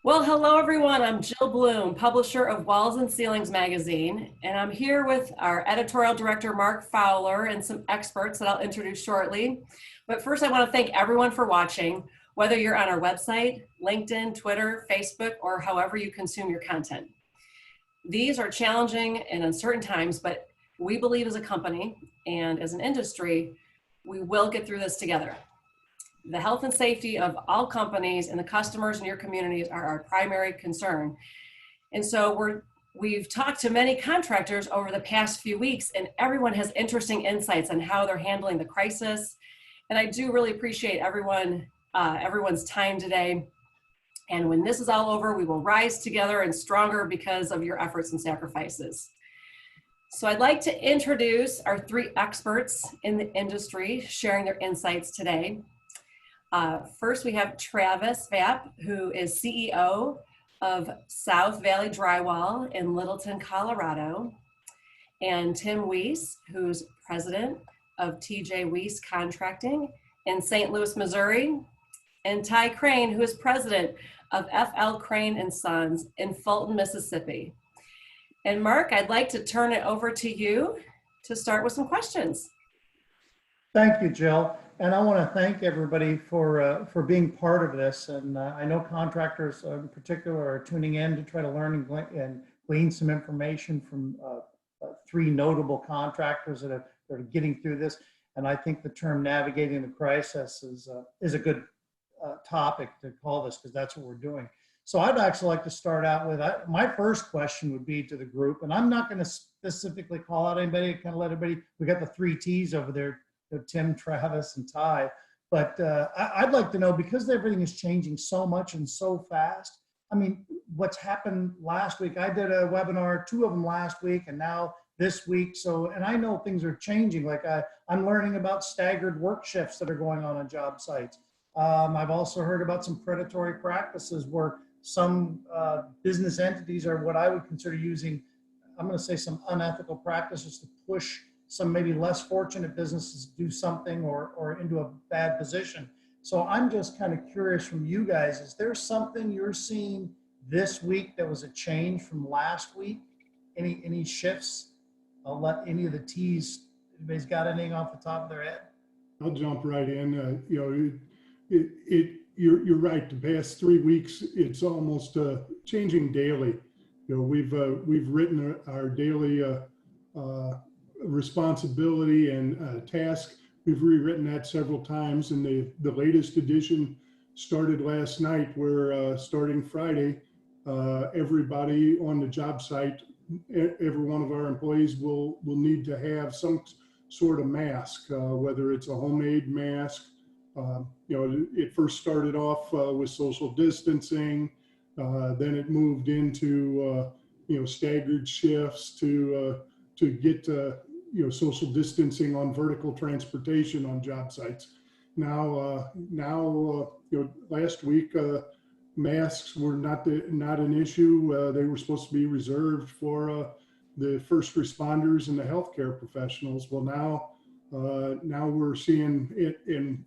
Well, hello everyone. I'm Jill Bloom, publisher of Walls and Ceilings magazine, and I'm here with our editorial director, Mark Fowler, and some experts that I'll introduce shortly. But first, I want to thank everyone for watching, whether you're on our website, LinkedIn, Twitter, Facebook, or however you consume your content. These are challenging and uncertain times, but we believe as a company and as an industry, we will get through this together. The health and safety of all companies and the customers in your communities are our primary concern. And so we've talked to many contractors over the past few weeks, and everyone has interesting insights on how they're handling the crisis. And I do really appreciate everyone's time today. And when this is all over, we will rise together and stronger because of your efforts and sacrifices. So I'd like to introduce our three experts in the industry sharing their insights today. First, we have Travis Vapp, who is CEO of South Valley Drywall in Littleton, Colorado, and Tim Wies, who's president of TJ Wies Contracting in St. Louis, Missouri, and Ty Crane, who is president of FL Crane and Sons in Fulton, Mississippi. And Mark, I'd like to turn it over to you to start with some questions. Thank you, Jill. And I want to thank everybody for being part of this. And I know contractors in particular are tuning in to try to learn and glean some information from three notable contractors that are getting through this. And I think the term navigating the crisis is a good topic to call this, because that's what we're doing. So I'd actually like to start out with, my first question would be to the group, and I'm not going to specifically call out anybody, kind of let everybody, we got the three T's over there, Tim, Travis, and Ty. But I'd like to know, because everything is changing so much and so fast. I mean, what's happened last week? I did a webinar, two of them last week, and now this week. So, and I know things are changing. Like I'm learning about staggered work shifts that are going on job sites. I've also heard about some predatory practices where some business entities are what I would consider using, I'm going to say, some unethical practices to push some maybe less fortunate businesses to do something or into a bad position. So I'm just kind of curious from you guys, is there something you're seeing this week that was a change from last week? Any shifts? I'll let any of the T's, anybody's got anything off the top of their head? I'll jump right in. You're right. The past 3 weeks, it's almost changing daily. We've written our daily responsibility and task. We've rewritten that several times, and the latest edition started last night, where starting Friday, everybody on the job site, every one of our employees will need to have some sort of mask, whether it's a homemade mask. It first started off with social distancing, then it moved into staggered shifts to get social distancing on vertical transportation on job sites. Now, last week masks were not an issue. They were supposed to be reserved for the first responders and the healthcare professionals. Well, now we're seeing it, and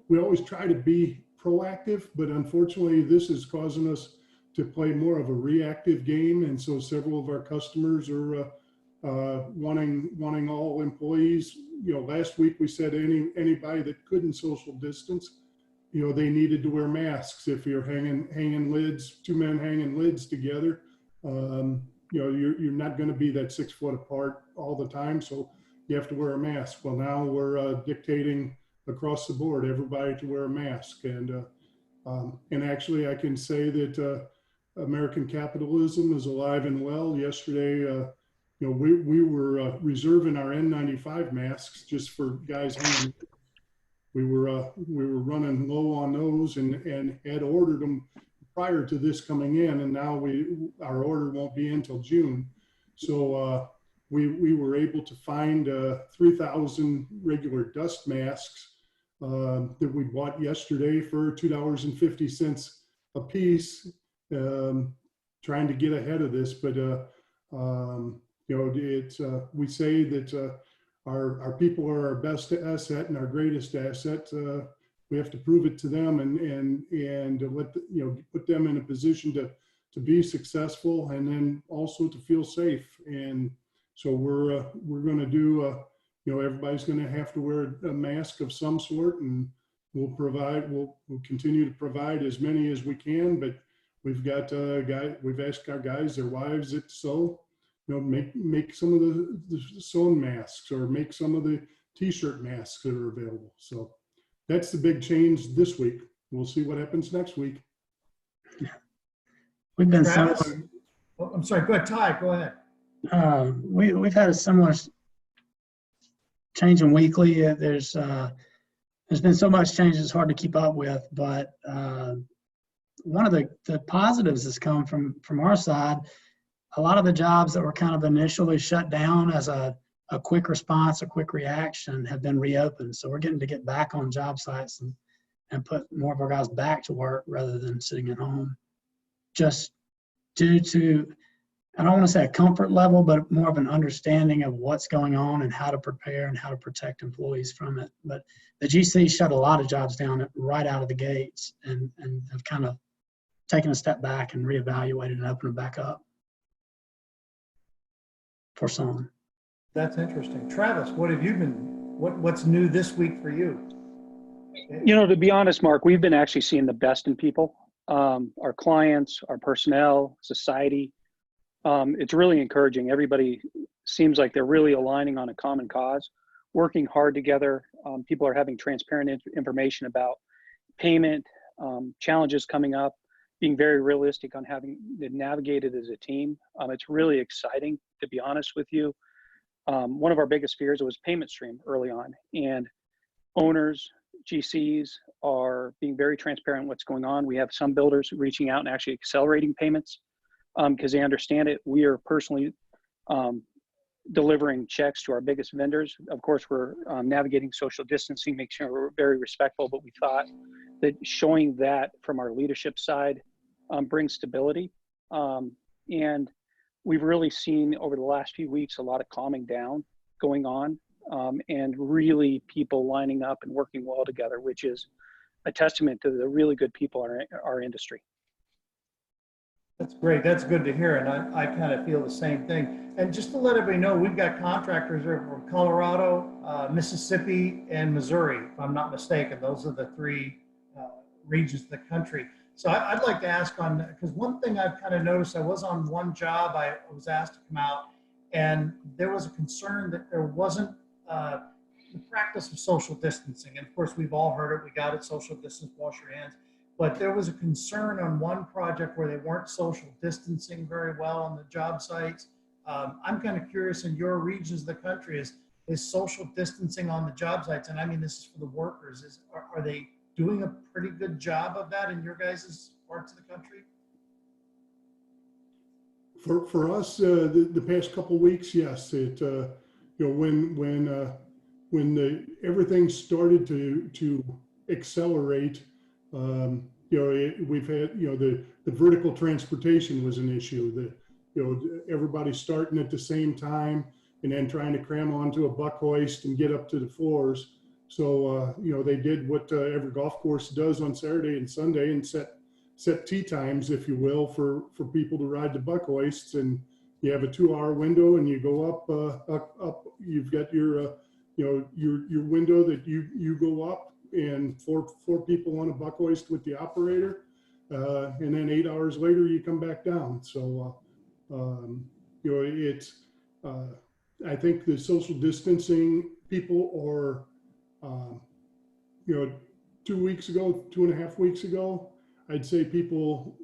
we always try to be proactive, but unfortunately this is causing us to play more of a reactive game. And so several of our customers are wanting all employees. Last week we said anybody that couldn't social distance, they needed to wear masks. If you're hanging lids, two men hanging lids together, you're not going to be that 6 foot apart all the time, so you have to wear a mask. Well, now we're dictating across the board everybody to wear a mask, and actually I can say that American capitalism is alive and well. Yesterday, we were reserving our N95 masks just for guys hanging. We were running low on those and had ordered them prior to this coming in, and now our order won't be until June. So we were able to find 3,000 regular dust masks that we bought yesterday for $2.50 a piece, trying to get ahead of this. But we say that our people are our best asset and our greatest asset. we have to prove it to them and let put them in a position to be successful, and then also to feel safe. And so we're going to do everybody's going to have to wear a mask of some sort, and we'll continue to provide as many as we can. But we've got we've asked our guys, their wives, that sew, make some of the sewn masks, or make some of the t-shirt masks that are available. So that's the big change this week. We'll see what happens next week. We've been Travis? similar. Oh, I'm sorry, go ahead, Ty, go ahead. We've had a similar changing weekly. There's been so much change it's hard to keep up with, but one of the positives has come from our side. A lot of the jobs that were kind of initially shut down as a quick response, a quick reaction, have been reopened. So we're getting to get back on job sites and put more of our guys back to work rather than sitting at home, just due to, I don't want to say a comfort level, but more of an understanding of what's going on and how to prepare and how to protect employees from it. But the GC shut a lot of jobs down right out of the gates, and have kind of taken a step back and reevaluated and opened it back up for some. That's interesting. Travis, what's new this week for you? To be honest, Mark, we've been actually seeing the best in people, our clients, our personnel, society. It's really encouraging. Everybody seems like they're really aligning on a common cause, working hard together. People are having transparent information about payment, challenges coming up, being very realistic on having to navigate it as a team. It's really exciting, to be honest with you. One of our biggest fears was payment stream early on, and owners, GCs are being very transparent what's going on. We have some builders reaching out and actually accelerating payments because they understand it. We are personally delivering checks to our biggest vendors. Of course, we're navigating social distancing, making sure we're very respectful, but we thought that showing that from our leadership side brings stability. And we've really seen over the last few weeks a lot of calming down going on, and really people lining up and working well together, which is a testament to the really good people in our industry. That's great. That's good to hear. And I kind of feel the same thing. And just to let everybody know, we've got contractors from Colorado, Mississippi, and Missouri, if I'm not mistaken. Those are the three regions of the country. So I'd like to ask because one thing I've kind of noticed, I was on one job, I was asked to come out, and there was a concern that there wasn't the practice of social distancing. And of course, we've all heard it. We got it, social distance, wash your hands. But there was a concern on one project where they weren't social distancing very well on the job sites. I'm kind of curious, in your regions of the country, is social distancing on the job sites, and I mean this is for the workers, are they doing a pretty good job of that in your guys' parts of the country? For us, the past couple of weeks, yes. It when everything started to accelerate, we've had the vertical transportation was an issue. Everybody starting at the same time and then trying to cram onto a buck hoist and get up to the floors. So they did what every golf course does on Saturday and Sunday, and set tee times, if you will, for people to ride the buck hoists. And you have a 2-hour window, and you go up. You've got your window that you go up, and four people on a buck hoist with the operator, and then 8 hours later you come back down. So it's I think the social distancing, people are 2.5 weeks ago, I'd say people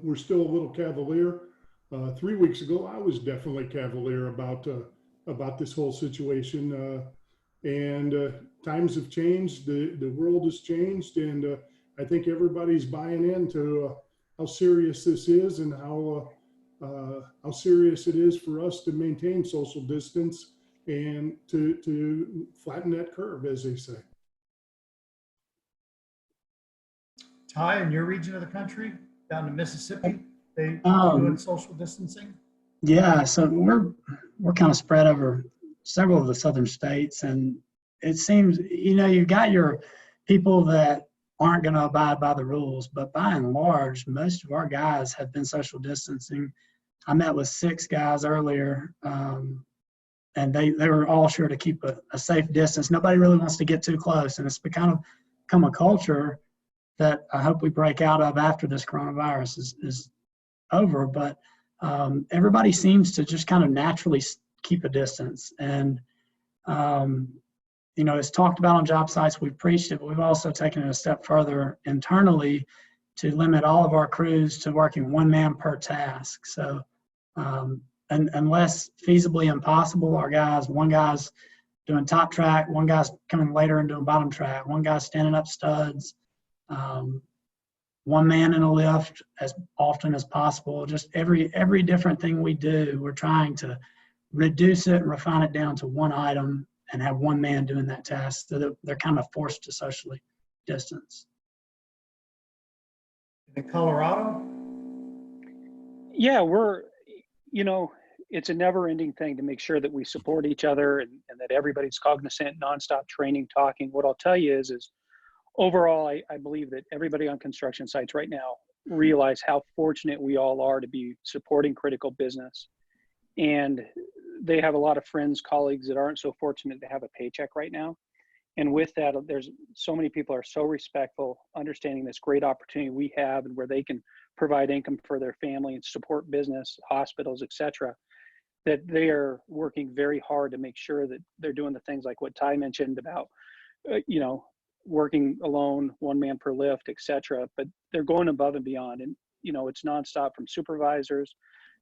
were still a little cavalier. 3 weeks ago, I was definitely cavalier about this whole situation. And times have changed, the world has changed, and I think everybody's buying into how serious this is, and how serious it is for us to maintain social distance and to flatten that curve, as they say. Ty, in your region of the country, down to Mississippi, they doing social distancing? Yeah, so we're kind of spread over several of the southern states, and it seems, you've got your people that aren't going to abide by the rules, but by and large, most of our guys have been social distancing. I met with 6 guys earlier, and they were all sure to keep a safe distance. Nobody really wants to get too close, and it's become a culture that I hope we break out of after this coronavirus is over. But everybody seems to just kind of naturally keep a distance. And, it's talked about on job sites, we've preached it, but we've also taken it a step further internally to limit all of our crews to working 1 man per task. So, and unless feasibly impossible, our guys, one guy's doing top track, one guy's coming later and doing bottom track, one guy's standing up studs, 1 man in a lift as often as possible. Just every different thing we do, we're trying to reduce it and refine it down to 1 item and have 1 man doing that task, so that they're kind of forced to socially distance. In Colorado? Yeah, it's a never ending thing to make sure that we support each other and that everybody's cognizant, nonstop training, talking. What I'll tell you is overall, I believe that everybody on construction sites right now realize how fortunate we all are to be supporting critical business. And they have a lot of friends, colleagues that aren't so fortunate to have a paycheck right now. And with that, there's so many people are so respectful, understanding this great opportunity we have and where they can provide income for their family and support business, hospitals, etc., that they are working very hard to make sure that they're doing the things like what Ty mentioned about, working alone, 1 man per lift, etc. But they're going above and beyond. And, it's nonstop from supervisors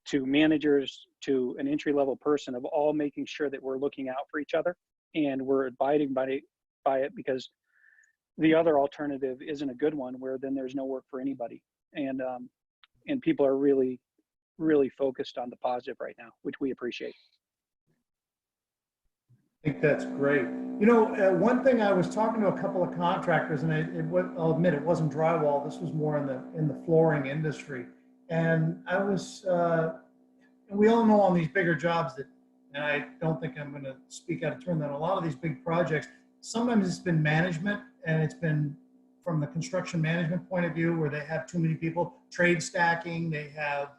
to managers to an entry-level person of all making sure that we're looking out for each other and we're abiding by it, because the other alternative isn't a good one, where then there's no work for anybody. And people are really, really focused on the positive right now, which we appreciate. I think that's great. One thing, I was talking to a couple of contractors, and I'll admit it wasn't drywall. This was more in the flooring industry. And I was, and we all know on these bigger jobs that, and I don't think I'm going to speak out of turn, that a lot of these big projects, sometimes it's been management, and it's been from the construction management point of view, where they have too many people, trade stacking, they have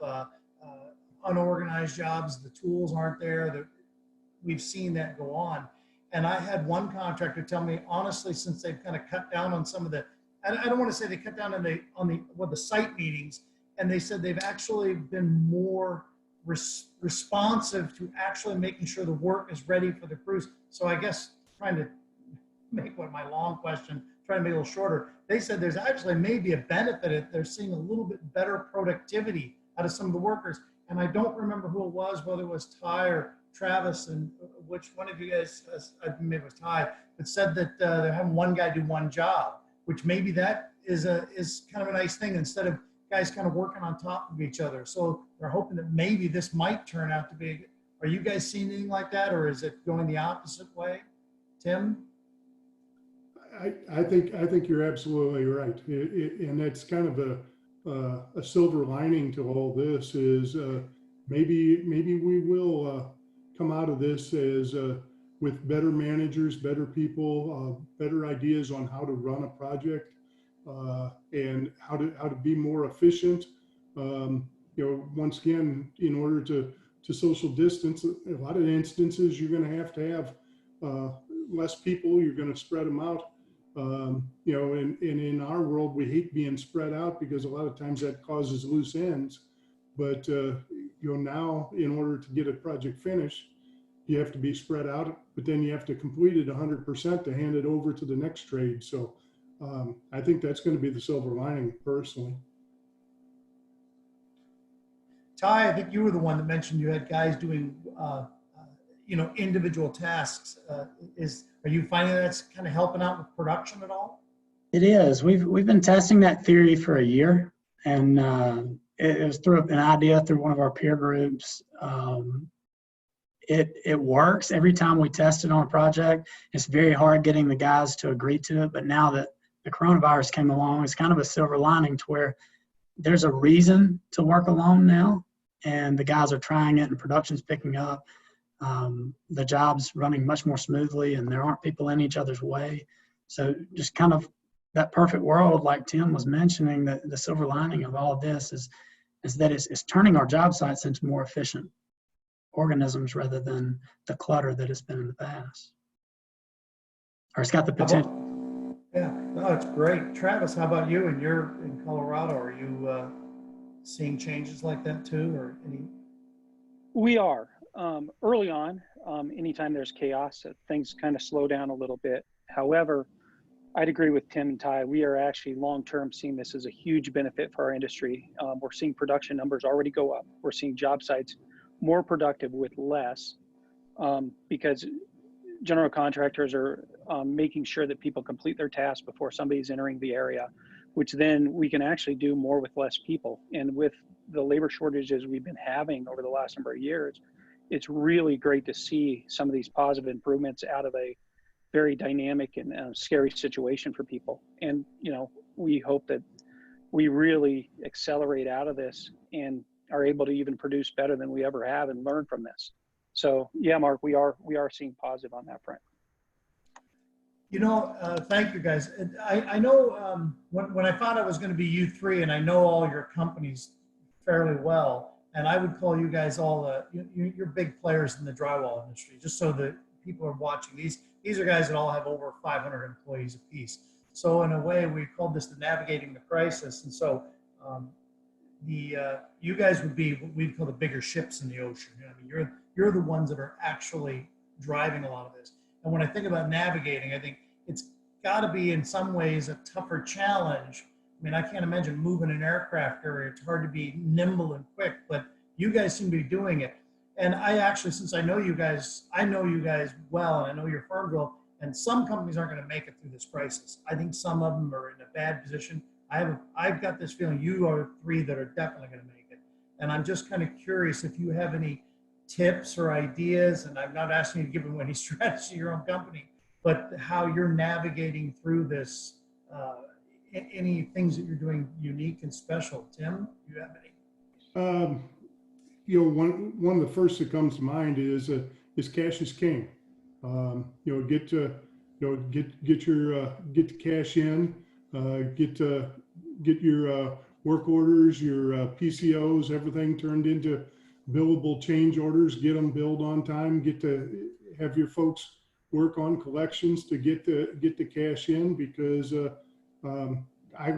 unorganized jobs, the tools aren't there. We've seen that go on. And I had one contractor tell me, honestly, since they've kind of cut down on some of the, I don't want to say they cut down on the site meetings, and they said they've actually been more responsive to actually making sure the work is ready for the crews. So I guess trying to make my long question, trying to make it a little shorter, they said there's actually maybe a benefit. They're seeing a little bit better productivity out of some of the workers. And I don't remember who it was, whether it was Ty or Travis, and which one of you guys, maybe it was Ty, but said that they're having 1 guy do 1 job, which maybe that is kind of a nice thing, instead of guys kind of working on top of each other. So they're hoping that maybe this might turn out to be. Are you guys seeing anything like that, or is it going the opposite way? Tim? I think you're absolutely right, and that's kind of a silver lining to all this is maybe we will come out of this as with better managers, better people, better ideas on how to run a project and how to be more efficient. Once again, in order to social distance, a lot of instances you're going to have less people. You're going to spread them out. And in our world, we hate being spread out because a lot of times that causes loose ends. But now, in order to get a project finished, you have to be spread out, but then you have to complete it 100% to hand it over to the next trade. So I think that's going to be the silver lining, personally. Ty, I think you were the one that mentioned you had guys doing, individual tasks. Are you finding that's kind of helping out with production at all? It is. We've been testing that theory for a year, and it was through an idea through one of our peer groups. It works every time we test it on a project. It's very hard getting the guys to agree to it, but now that the coronavirus came along, it's kind of a silver lining to where there's a reason to work alone now, and the guys are trying it, and production's picking up. The job's running much more smoothly, and there aren't people in each other's way. So just kind of that perfect world, like Tim was mentioning, the silver lining of all of this is that it's turning our job sites into more efficient organisms rather than the clutter that it's been in the past. Or it's got the potential. Yeah, no, it's great. Travis, how about you? And you're in Colorado. Are you seeing changes like that too, or any? We are. Early on, anytime there's chaos, things kind of slow down a little bit. However, I'd agree with Tim and Ty. We are actually long-term seeing this as a huge benefit for our industry. We're seeing production numbers already go up. We're seeing job sites more productive with less, because general contractors are making sure that people complete their tasks before somebody's entering the area, which then we can actually do more with less people. And with the labor shortages we've been having over the last number of years, it's really great to see some of these positive improvements out of a very dynamic and scary situation for people. And, you know, we hope that we really accelerate out of this and are able to even produce better than we ever have and learn from this. So yeah, Mark, we are seeing positive on that front. You know, thank you guys. I know when I found out it was going to be you three, and I know all your companies fairly well, and I would call you guys all you're big players in the drywall industry, just so that people are watching. These are guys that all have over 500 employees apiece. So in a way, we called this the navigating the crisis. And so you guys would be what we'd call the bigger ships in the ocean. You know, I mean, you're the ones that are actually driving a lot of this. And when I think about navigating, I think it's got to be in some ways a tougher challenge. I mean, I can't imagine moving an aircraft carrier. It's hard to be nimble and quick, but you guys seem to be doing it. And I actually, since I know you guys well, and I know your firm well, and some companies aren't going to make it through this crisis. I think some of them are in a bad position. I've got this feeling you are three that are definitely going to make it. And I'm just kind of curious if you have any tips or ideas, and I'm not asking you to give them any strategy your own company, but how you're navigating through this, any things that you're doing unique and special. Tim, do you have any? You know, one of the first that comes to mind is cash is king. You know, get the cash in, get your work orders, your PCOs, everything turned into billable change orders. Get them billed on time. Get to have your folks work on collections to get the cash in, because I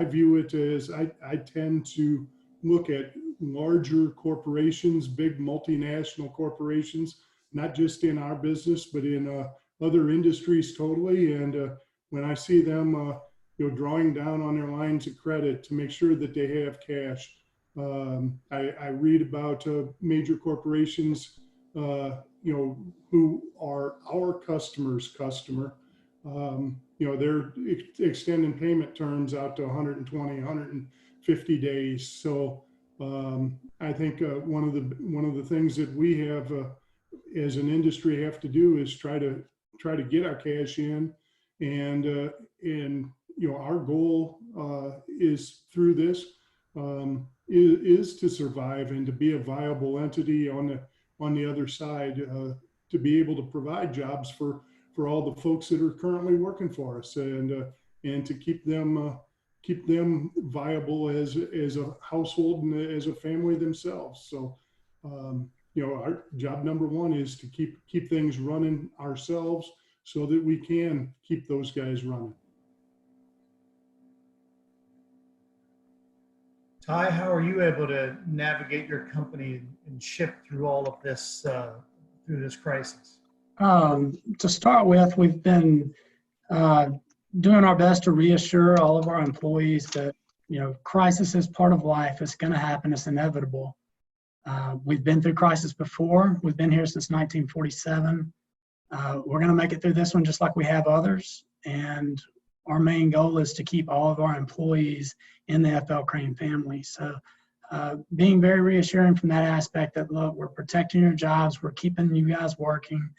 view it as I tend to look at larger corporations, big multinational corporations, not just in our business, but in other industries totally. And when I see them, you know, drawing down on their lines of credit to make sure that they have cash, I read about major corporations, you know, who are our customer's customer. You know, they're extending payment terms out to 120, 150 days. So I think one of the things that we have as an industry have to do is try to get our cash in, and you know, our goal is through this is to survive and to be a viable entity on the other side, to be able to provide jobs for all the folks that are currently working for us, and to keep them viable as a household and as a family themselves. So, you know, our job number one is to keep things running ourselves so that we can keep those guys running. Ty, how are you able to navigate your company and ship through all of this, through this crisis? To start with, we've been doing our best to reassure all of our employees that, you know, crisis is part of life. It's going to happen. It's inevitable. We've been through crisis before. We've been here since 1947. We're going to make it through this one just like we have others. And our main goal is to keep all of our employees in the FL Crane family. So being very reassuring from that aspect that, look, we're protecting your jobs. We're keeping you guys working.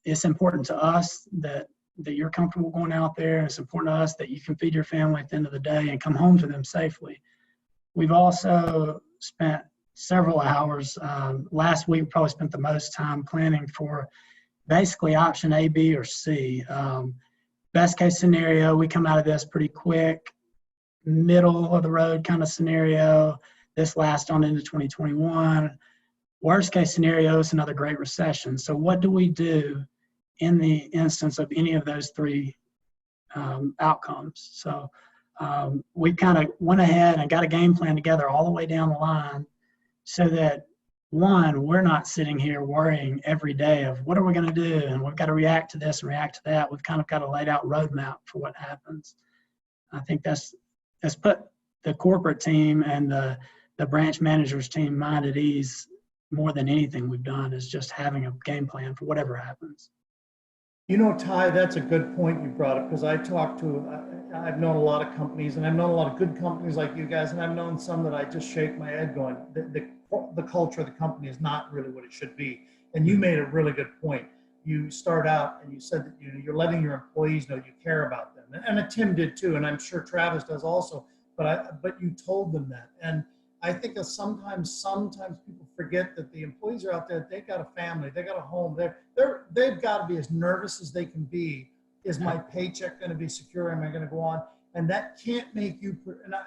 It's important to us that you're comfortable going out there. It's important to us that you can feed your family at the end of the day and come home to them safely. We've also spent several hours, last week we probably spent the most time planning for basically option A, B, or C. best case scenario, we come out of this pretty quick. Middle of the road kind of scenario, this lasts on into 2021. Worst case scenario is another great recession. So what do we do in the instance of any of those three outcomes? So we kind of went ahead and got a game plan together all the way down the line so that, one, we're not sitting here worrying every day of what are we going to do, and we've got to react to this and react to that. We've kind of got a laid out roadmap for what happens. I think that's put the corporate team and the branch managers team mind at ease more than anything we've done, is just having a game plan for whatever happens. You know, Ty, that's a good point you brought up, because I've known a lot of companies, and I've known a lot of good companies like you guys, and I've known some that I just shake my head going, the culture of the company is not really what it should be. And you made a really good point. You start out and you said that you're letting your employees know you care about them, and Tim did too, and I'm sure Travis does also. But you told them that, and I think that sometimes people forget that the employees are out there. They got a family, they got a home. They've got to be as nervous as they can be. Is my paycheck going to be secure? Am I going to go on? And that can't make you.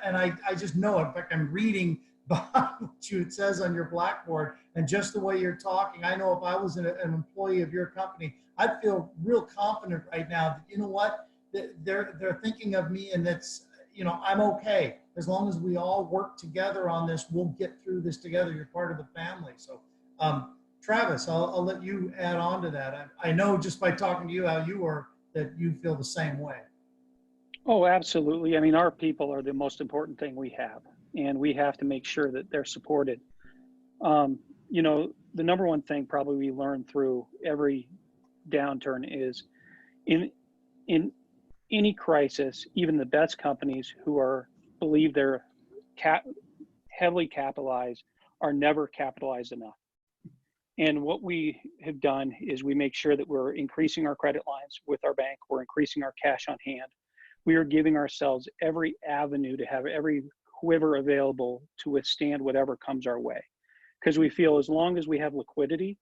And I just know it. In fact, I'm reading behind what it says on your blackboard, and just the way you're talking, I know if I was an employee of your company, I'd feel real confident right now that, you know what, they're thinking of me, and that's, I'm okay. As long as we all work together on this, we'll get through this together. You're part of the family. So, Travis, I'll let you add on to that. I know just by talking to you how you are, that you feel the same way. Oh, absolutely. I mean, our people are the most important thing we have, and we have to make sure that they're supported. The number one thing probably we learn through every downturn is in any crisis, even the best companies who believe they're heavily capitalized are never capitalized enough. And what we have done is we make sure that we're increasing our credit lines with our bank. We're increasing our cash on hand. We are giving ourselves every avenue to have every quiver available to withstand whatever comes our way. Because we feel as long as we have liquidity,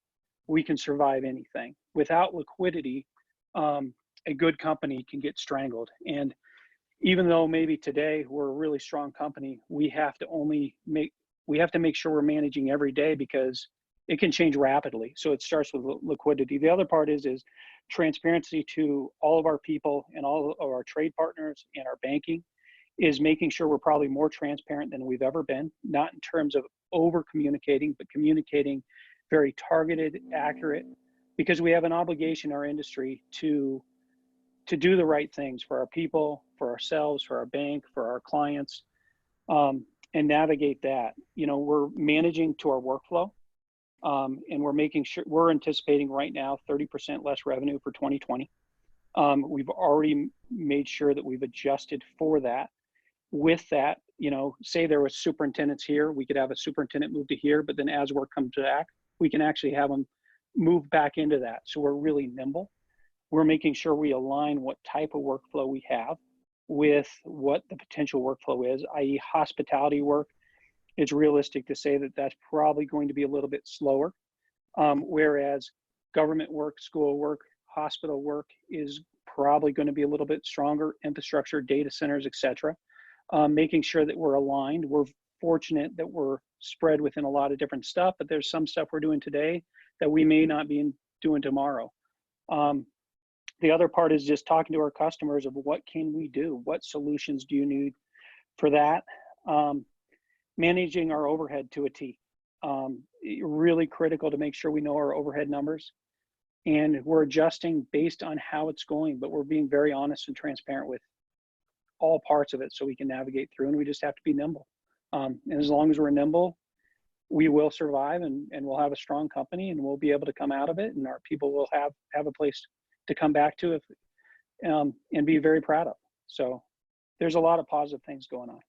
we can survive anything. Without liquidity, a good company can get strangled. And even though maybe today we're a really strong company, we have to make sure we're managing every day, because it can change rapidly. So it starts with liquidity. The other part is transparency to all of our people and all of our trade partners and our banking, is making sure we're probably more transparent than we've ever been, not in terms of over communicating, but communicating very targeted, accurate, because we have an obligation in our industry to do the right things for our people, for ourselves, for our bank, for our clients, and navigate that. We're managing to our workflow, and we're making sure we're anticipating right now 30% less revenue for 2020. We've already made sure that we've adjusted for that. With that, say there was superintendents here, we could have a superintendent move to here, but then as work comes back, we can actually have them move back into that. So we're really nimble. We're making sure we align what type of workflow we have with what the potential workflow is, i.e. hospitality work. It's realistic to say that that's probably going to be a little bit slower, whereas government work, school work, hospital work is probably going to be a little bit stronger, infrastructure, data centers, etc. Making sure that we're aligned. We're fortunate that we're spread within a lot of different stuff, but there's some stuff we're doing today that we may not be doing tomorrow. The other part is just talking to our customers of what can we do? What solutions do you need for that? Managing our overhead to a T. Really critical to make sure we know our overhead numbers, and we're adjusting based on how it's going, but we're being very honest and transparent with all parts of it so we can navigate through, and we just have to be nimble. And as long as we're nimble, we will survive, and we'll have a strong company, and we'll be able to come out of it, and our people will have a place to come back to and be very proud of. So there's a lot of positive things going on.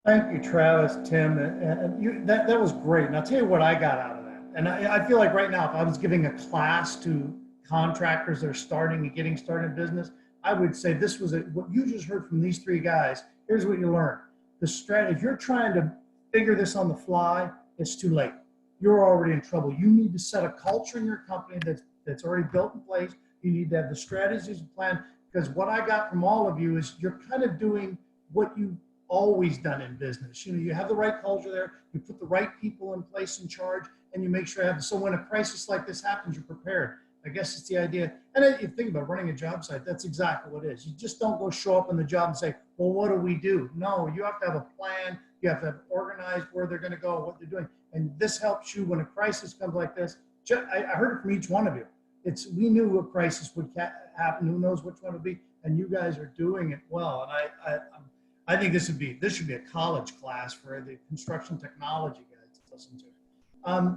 Thank you, Travis, Tim, and that was great. And I'll tell you what I got out of that. And I feel like right now, if I was giving a class to contractors that are starting and getting started in business, I would say this was what you just heard from these three guys. Here's what you learned. The strategy, if you're trying to figure this on the fly, it's too late. You're already in trouble. You need to set a culture in your company that's already built in place. You need to have the strategies and plan, because what I got from all of you is you're kind of doing what you've always done in business. You know, you have the right culture there, you put the right people in place in charge, and you make sure you have, so when a crisis like this happens, you're prepared. I guess it's the idea. And if you think about running a job site, that's exactly what it is. You just don't go show up on the job and say, well, what do we do? No, you have to have a plan. You have to have organized where they're going to go, what they're doing. And this helps you when a crisis comes like this. I heard it from each one of you. We knew a crisis would happen. Who knows which one it would be? And you guys are doing it well. And I think this should be a college class for the construction technology guys to listen to.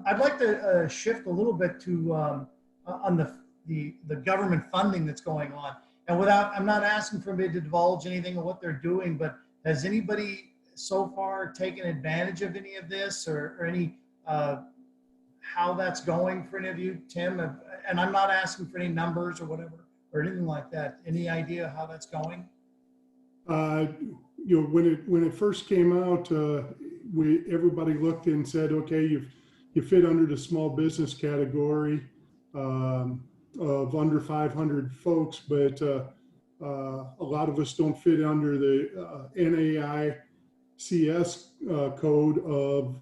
I'd like to shift a little bit to on the government funding that's going on. And I'm not asking for anybody to divulge anything of what they're doing, but has anybody so far taken advantage of any of this or any how that's going for any of you, Tim? And I'm not asking for any numbers or whatever or anything like that. Any idea how that's going? You know, when it first came out, everybody looked and said, okay, you fit under the small business category of under 500 folks, but a lot of us don't fit under the NAICS code of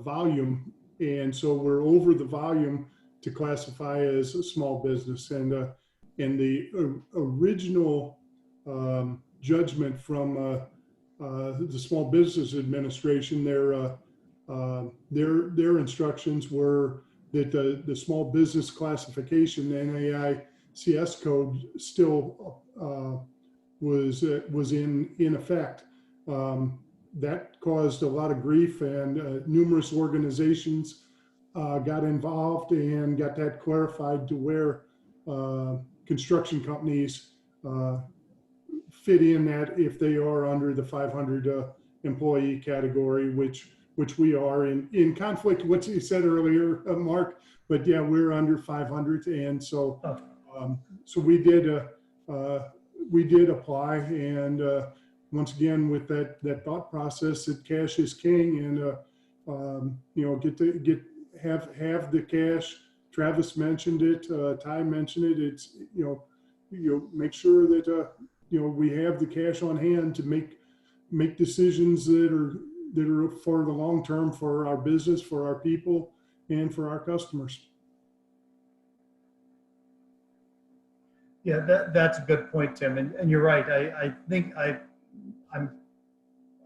volume, and so we're over the volume to classify as a small business. And the original judgment from the Small Business Administration, their instructions were that the small business classification, the NAICS code, still was in effect. That caused a lot of grief, and numerous organizations got involved and got that clarified to where construction companies fit in that if they are under the 500 employee category, which we are in conflict with what you said earlier, Mark, but yeah, we're under 500. And so, so we did apply, and once again, with that thought process that cash is king, and you know, have the cash. Travis mentioned it, Ty mentioned it. It's, you know, make sure that you know, we have the cash on hand to make decisions that are for the long term, for our business, for our people, and for our customers. Yeah, that's a good point, Tim. And you're right. I think I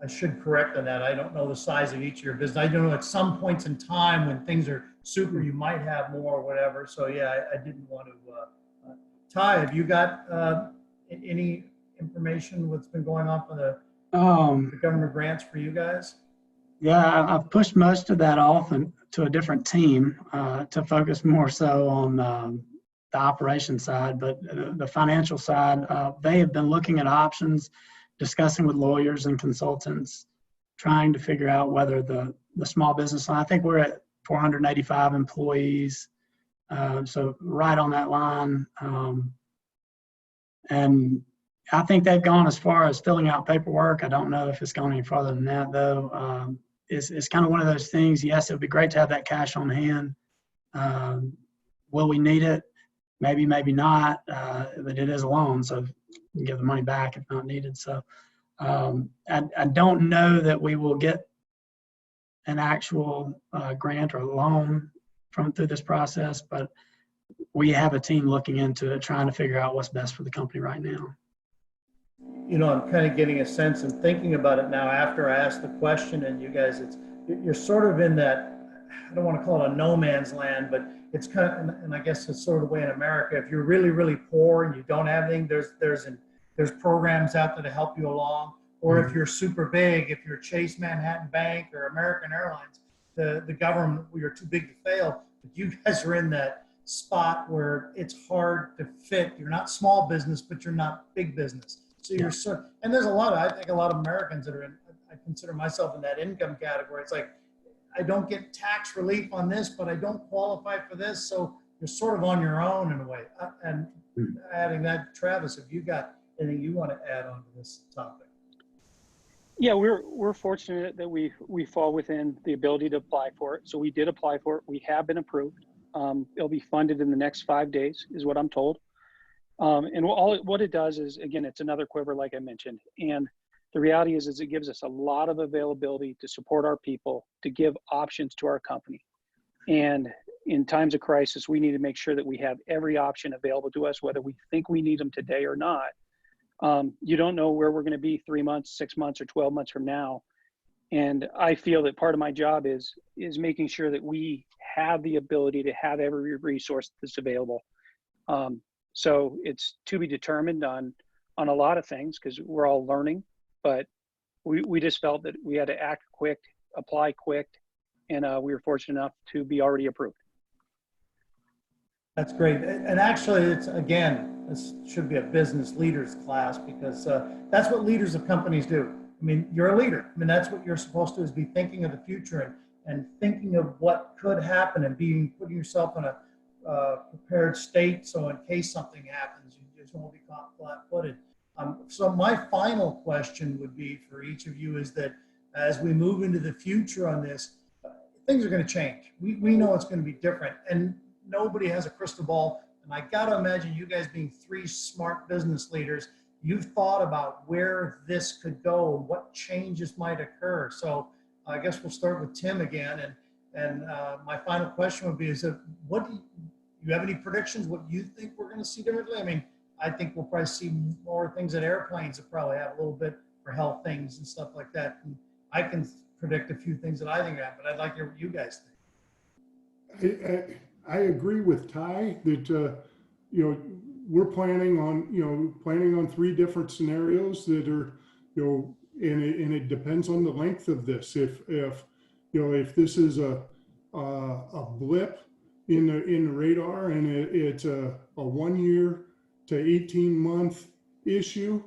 should correct on that. I don't know the size of each of your business. I don't know, at some points in time when things are super, you might have more or whatever. So yeah, I didn't want to. Ty, have you got any information what's been going on for the government grants for you guys? Yeah, I've pushed most of that off to a different team to focus more so on the operation side, but the financial side, they have been looking at options, discussing with lawyers and consultants, trying to figure out whether the small business line, I think we're at 485 employees, so right on that line. And I think they've gone as far as filling out paperwork. I don't know if it's gone any farther than that, though. It's kind of one of those things. Yes, it would be great to have that cash on hand. Will we need it? Maybe, maybe not. But it is a loan, so you can give the money back if not needed. So I don't know that we will get an actual grant or loan through this process, but we have a team looking into it, trying to figure out what's best for the company right now. You know, I'm kind of getting a sense and thinking about it now after I asked the question, and you guys, you're sort of in that, I don't want to call it a no man's land, but it's kind of, and I guess it's sort of the way in America, if you're really, really poor and you don't have anything, there's programs out there to help you along. Or if you're super big, if you're Chase Manhattan Bank or American Airlines, the government, you're too big to fail. But you guys are in that spot where it's hard to fit. You're not small business, but you're not big business. So you're and there's I think a lot of Americans that are in, I consider myself in that income category. It's like, I don't get tax relief on this, but I don't qualify for this. So you're sort of on your own in a way. And adding that, Travis, have you got anything you want to add on to this topic? Yeah, we're fortunate that we fall within the ability to apply for it. So we did apply for it. We have been approved. It'll be funded in the next 5 days, is what I'm told. And what it does is, again, it's another quiver, like I mentioned. And the reality is it gives us a lot of availability to support our people, to give options to our company. And in times of crisis, we need to make sure that we have every option available to us, whether we think we need them today or not. You don't know where we're going to be 3 months, 6 months, or 12 months from now. And I feel that part of my job is making sure that we have the ability to have every resource that's available. So it's to be determined on a lot of things, because we're all learning, but we just felt that we had to act quick, apply quick, and we were fortunate enough to be already approved. That's great. And actually, it's, again, this should be a business leaders class, because that's what leaders of companies do. I mean, you're a leader. I mean, that's what you're supposed to do, is be thinking of the future and thinking of what could happen, and putting yourself in a prepared state, so in case something happens, you just won't be caught flat-footed. So my final question would be for each of you is that as we move into the future on this, things are going to change. We know it's going to be different, and nobody has a crystal ball. And I got to imagine you guys being three smart business leaders, you've thought about where this could go and what changes might occur. So I guess we'll start with Tim again. And my final question would be, is that what do you have any predictions? What you think we're going to see differently? I mean, I think we'll probably see more things at airplanes that probably have a little bit for health things and stuff like that. And I can predict a few things that I think happen, but I'd like to hear what you guys think. I agree with Ty that, we're planning on 3 different scenarios that are, and it depends on the length of this. If this is a blip in the radar, and it's a 1 year to 18-month issue,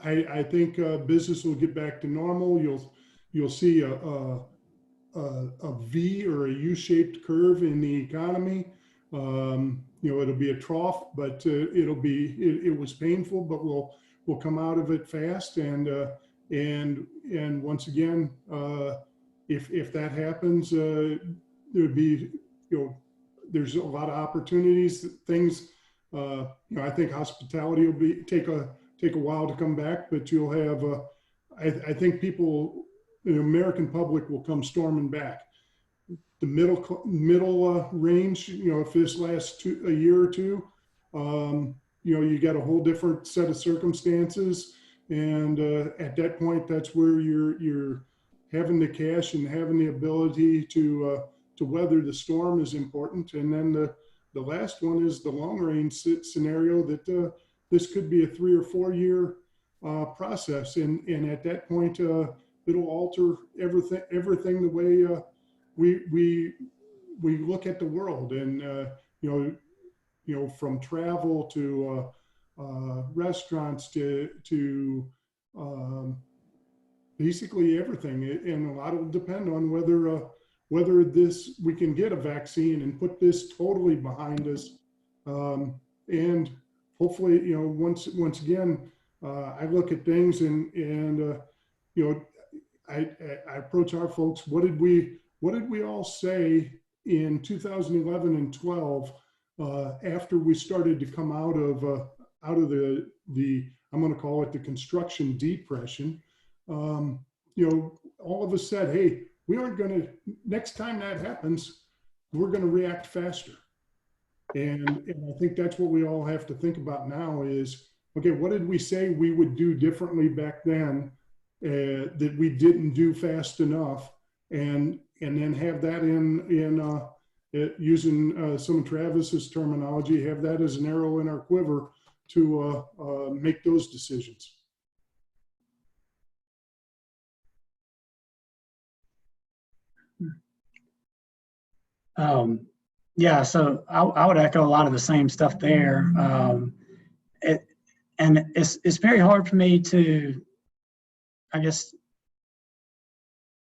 I think business will get back to normal. You'll see a V or a U-shaped curve in the economy. It'll be a trough, but it was painful, but we'll come out of it fast. And once again, if that happens, there'd be, there's a lot of opportunities, things. I think hospitality will take a while to come back, but you'll have. I think people, the American public, will come storming back. The middle range, if this lasts a year or two, you got a whole different set of circumstances, and at that point, that's where you're having the cash and having the ability to weather the storm is important. And then the last one is the long range scenario that this could be a 3 or 4 year process, and at that point, it'll alter everything the way we look at the world, and from travel to restaurants to basically everything, and a lot will depend on whether we can get a vaccine and put this totally behind us, and hopefully, once again, I look at things and I approach our folks. What did we all say in 2011 and 12 after we started to come out of the I'm going to call it the construction depression? All of us said, hey, we aren't going to, next time that happens, we're going to react faster. And I think that's what we all have to think about now is, okay, what did we say we would do differently back then that we didn't do fast enough, and then have that in using some of Travis's terminology, have that as an arrow in our quiver to make those decisions. Yeah, so I would echo a lot of the same stuff there. And it's very hard for me to, I guess,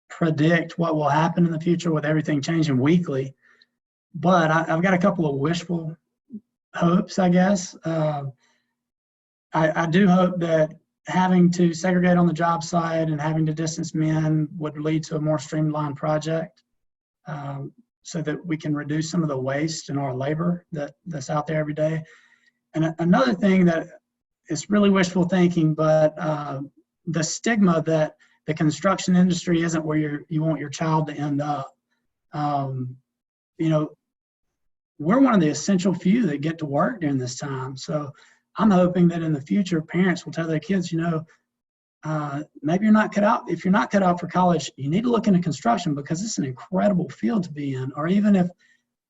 predict what will happen in the future with everything changing weekly. But I've got a couple of wishful hopes, I guess. I do hope that having to segregate on the job site and having to distance men would lead to a more streamlined project. so that we can reduce some of the waste in our labor that's out there every day. And another thing that is really wishful thinking, but the stigma that the construction industry isn't where you want your child to end up. You know, we're one of the essential few that get to work during this time. So I'm hoping that in the future, parents will tell their kids, you know, maybe you're not cut out. If you're not cut out for college, you need to look into construction because it's an incredible field to be in. Or even if,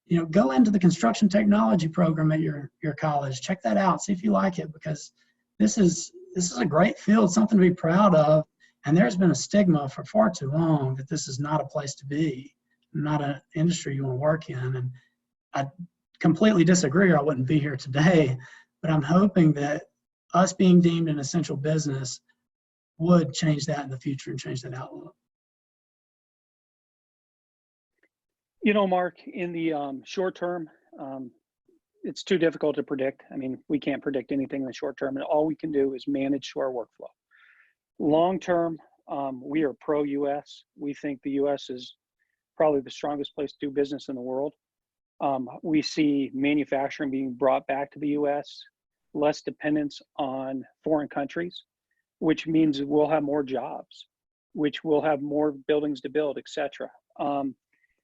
you know, go into the construction technology program at your college, check that out, see if you like it, because this is a great field, something to be proud of. And there's been a stigma for far too long that this is not a place to be, not an industry you want to work in. And I completely disagree, or I wouldn't be here today. But I'm hoping that us being deemed an essential business would change that in the future and change that outlook. You know, Mark, in the short term, it's too difficult to predict. I mean, we can't predict anything in the short term, and all we can do is manage to our workflow. Long term, we are pro-US. We think the US is probably the strongest place to do business in the world. We see manufacturing being brought back to the US, less dependence on foreign countries, which means we'll have more jobs, which will have more buildings to build, et cetera.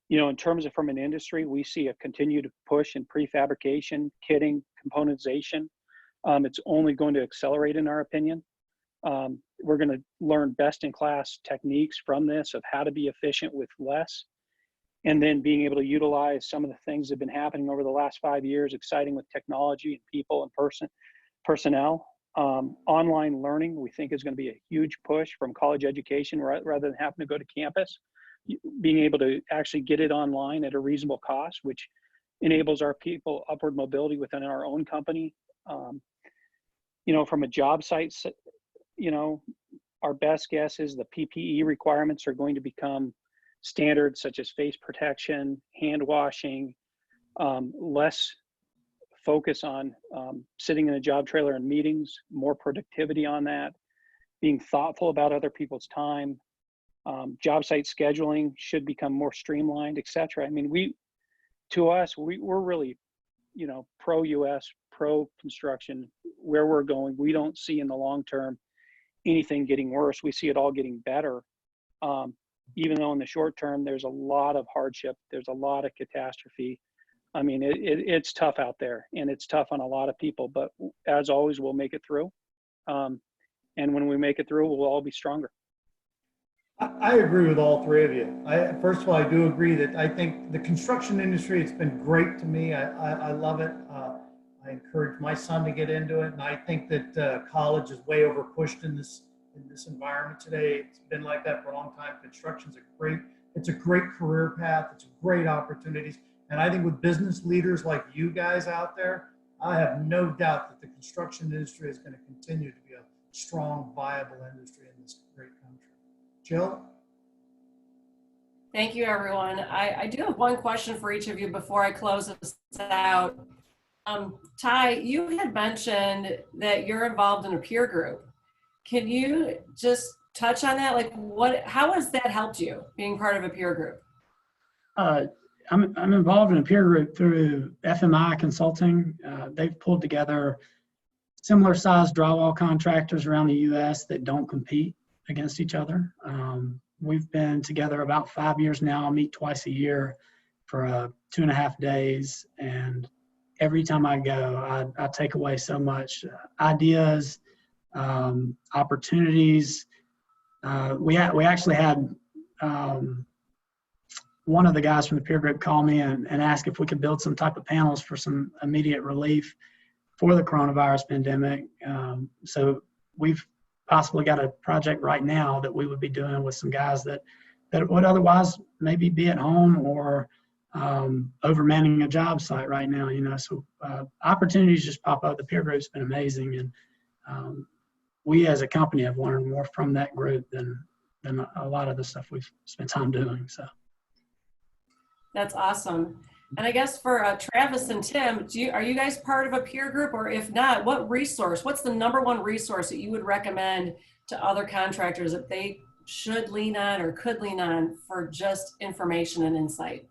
You know, in terms of from an industry, we see a continued push in prefabrication, kitting, componentization. It's only going to accelerate in our opinion. We're going to learn best-in-class techniques from this of how to be efficient with less, and then being able to utilize some of the things that have been happening over the last 5 years, exciting with technology and people and personnel. Online learning, we think, is going to be a huge push from college education rather than having to go to campus. Being able to actually get it online at a reasonable cost, which enables our people upward mobility within our own company. You know, from a job site, you know, our best guess is the PPE requirements are going to become standards such as face protection, hand washing, less focus on sitting in a job trailer in meetings, more productivity on that, being thoughtful about other people's time. Job site scheduling should become more streamlined, et cetera. I mean, we're really, you know, pro-US, pro-construction. Where we're going, we don't see in the long term anything getting worse. We see it all getting better. Even though in the short term, there's a lot of hardship, there's a lot of catastrophe. I mean, it's tough out there, and it's tough on a lot of people, but as always, we'll make it through. And when we make it through, we'll all be stronger. I agree with all three of you. First of all, I do agree that I think the construction industry, it's been great to me. I love it. I encourage my son to get into it. And I think that college is way over pushed in this environment today. It's been like that for a long time. Construction's it's a great career path. It's great opportunities. And I think with business leaders like you guys out there, I have no doubt that the construction industry is going to continue to be a strong, viable industry in this great country. Jill? Thank you, everyone. I do have one question for each of you before I close this out. Ty, you had mentioned that you're involved in a peer group. Can you just touch on that? Like, how has that helped you being part of a peer group? I'm involved in a peer group through FMI Consulting. They've pulled together similar sized drywall contractors around the US that don't compete against each other. We've been together about 5 years now. I meet twice a year for 2.5 days. And every time I go, I take away so much ideas, opportunities. We actually had one of the guys from the peer group call me and ask if we could build some type of panels for some immediate relief for the coronavirus pandemic. So we've possibly got a project right now that we would be doing with some guys that would otherwise maybe be at home or overmanning a job site right now, you know. So opportunities just pop up. The peer group's been amazing, and we as a company have learned more from that group than a lot of the stuff we've spent time doing. So that's awesome. And I guess for Travis and Tim, are you guys part of a peer group? Or if not, what's the number one resource that you would recommend to other contractors that they should lean on or could lean on for just information and insight?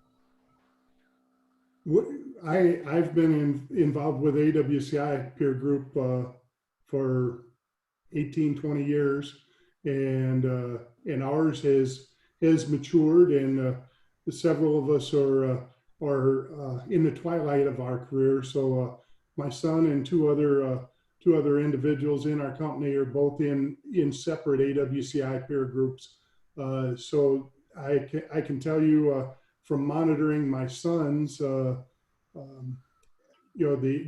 I've been involved with AWCI peer group for 18, 20 years, and ours has matured, and several of us are in the twilight of our career. So my son and two other individuals in our company are both in separate AWCI peer groups. So I can tell you from monitoring my sons, the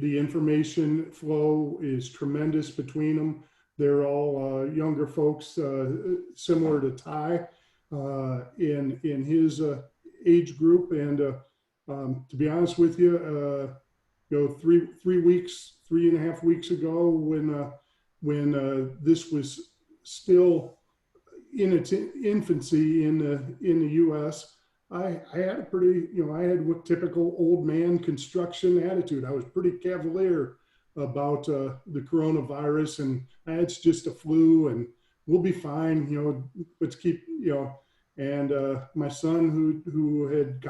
information flow is tremendous between them. They're all younger folks, similar to Ty in his age group. And to be honest with you, 3.5 weeks ago, when this was still in its infancy in the U.S., I had a pretty, I had what typical old man construction attitude. I was pretty cavalier about the coronavirus, and it's just a flu, and we'll be fine. Let's keep, And my son, who had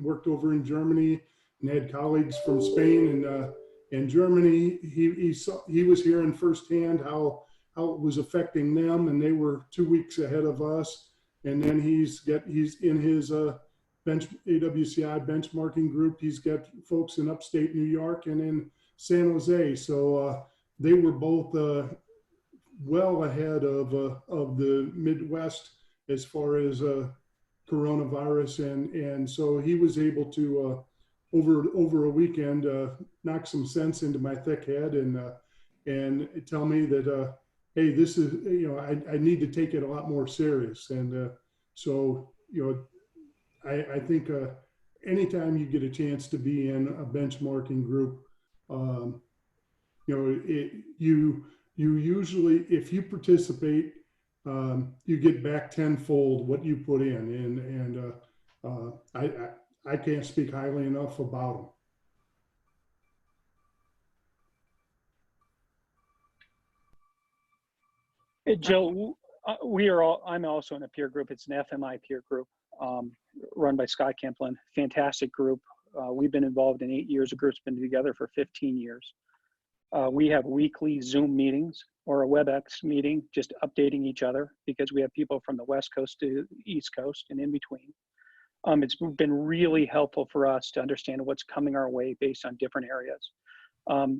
worked over in Germany and had colleagues from Spain and Germany, he was hearing firsthand how it was affecting them, and they were 2 weeks ahead of us. And then he's in his AWCI benchmarking group. He's got folks in upstate New York and in San Jose. So they were both well ahead of the Midwest as far as coronavirus, and so he was able to over a weekend knock some sense into my thick head and tell me that hey, this is, I need to take it a lot more serious. And so I think anytime you get a chance to be in a benchmarking group, you usually, if you participate, you get back tenfold what you put in, and I can't speak highly enough about them. Hey, Jill, I'm also in a peer group. It's an FMI peer group run by Scott Kemplin. Fantastic group. We've been involved in 8 years. The group's been together for 15 years. We have weekly Zoom meetings or a WebEx meeting, just updating each other, because we have people from the West Coast to the East Coast and in between. It's been really helpful for us to understand what's coming our way based on different areas.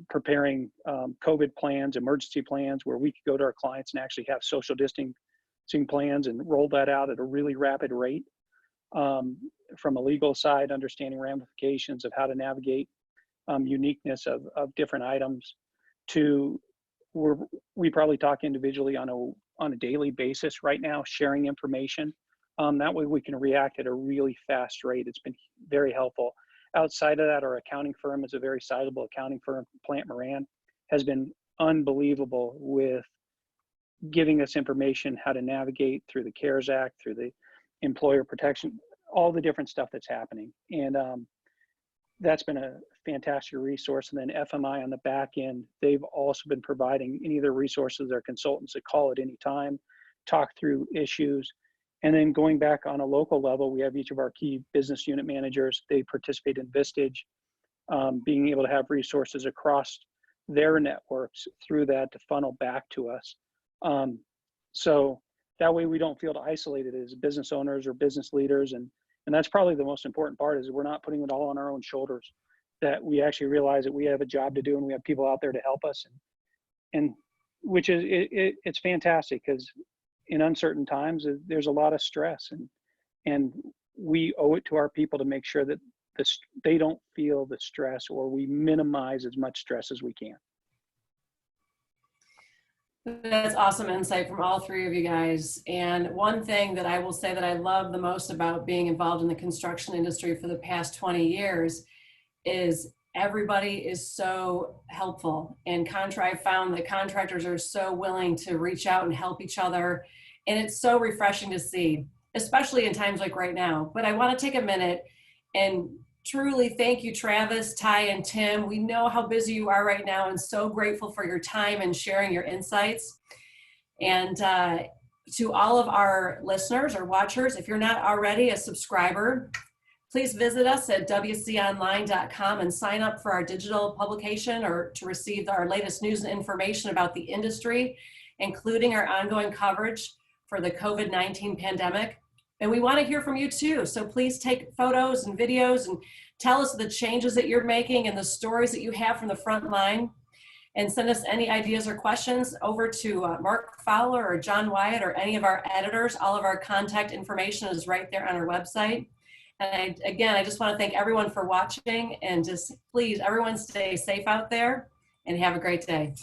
Preparing COVID plans, emergency plans, where we could go to our clients and actually have social distancing plans and roll that out at a really rapid rate. From a legal side, understanding ramifications of how to navigate uniqueness of different items, to we probably talk individually on a daily basis right now, sharing information. That way we can react at a really fast rate. It's been very helpful. Outside of that, our accounting firm is a very sizable accounting firm, Plant Moran, has been unbelievable with giving us information how to navigate through the CARES Act, through the employer protection, all the different stuff that's happening. And that's been a fantastic resource. And then FMI on the back end, they've also been providing any of their resources or consultants that call at any time, talk through issues. And then going back on a local level, we have each of our key business unit managers. They participate in Vistage, being able to have resources across their networks through that to funnel back to us. So that way we don't feel isolated as business owners or business leaders. And that's probably the most important part, is we're not putting it all on our own shoulders, that we actually realize that we have a job to do and we have people out there to help us. And which is, it's fantastic, because in uncertain times, there's a lot of stress, and we owe it to our people to make sure that they don't feel the stress, or we minimize as much stress as we can. That's awesome insight from all three of you guys. And one thing that I will say that I love the most about being involved in the construction industry for the past 20 years is everybody is so helpful. And I found that contractors are so willing to reach out and help each other. And it's so refreshing to see, especially in times like right now. But I want to take a minute and truly thank you, Travis, Ty, and Tim. We know how busy you are right now, and so grateful for your time and sharing your insights. And to all of our listeners or watchers, if you're not already a subscriber, Please visit us at wconline.com and sign up for our digital publication or to receive our latest news and information about the industry, including our ongoing coverage for the COVID-19 pandemic. And we want to hear from you too. So please take photos and videos and tell us the changes that you're making and the stories that you have from the front line. And send us any ideas or questions over to Mark Fowler or John Wyatt or any of our editors. All of our contact information is right there on our website. And I just want to thank everyone for watching, and just please, everyone stay safe out there and have a great day.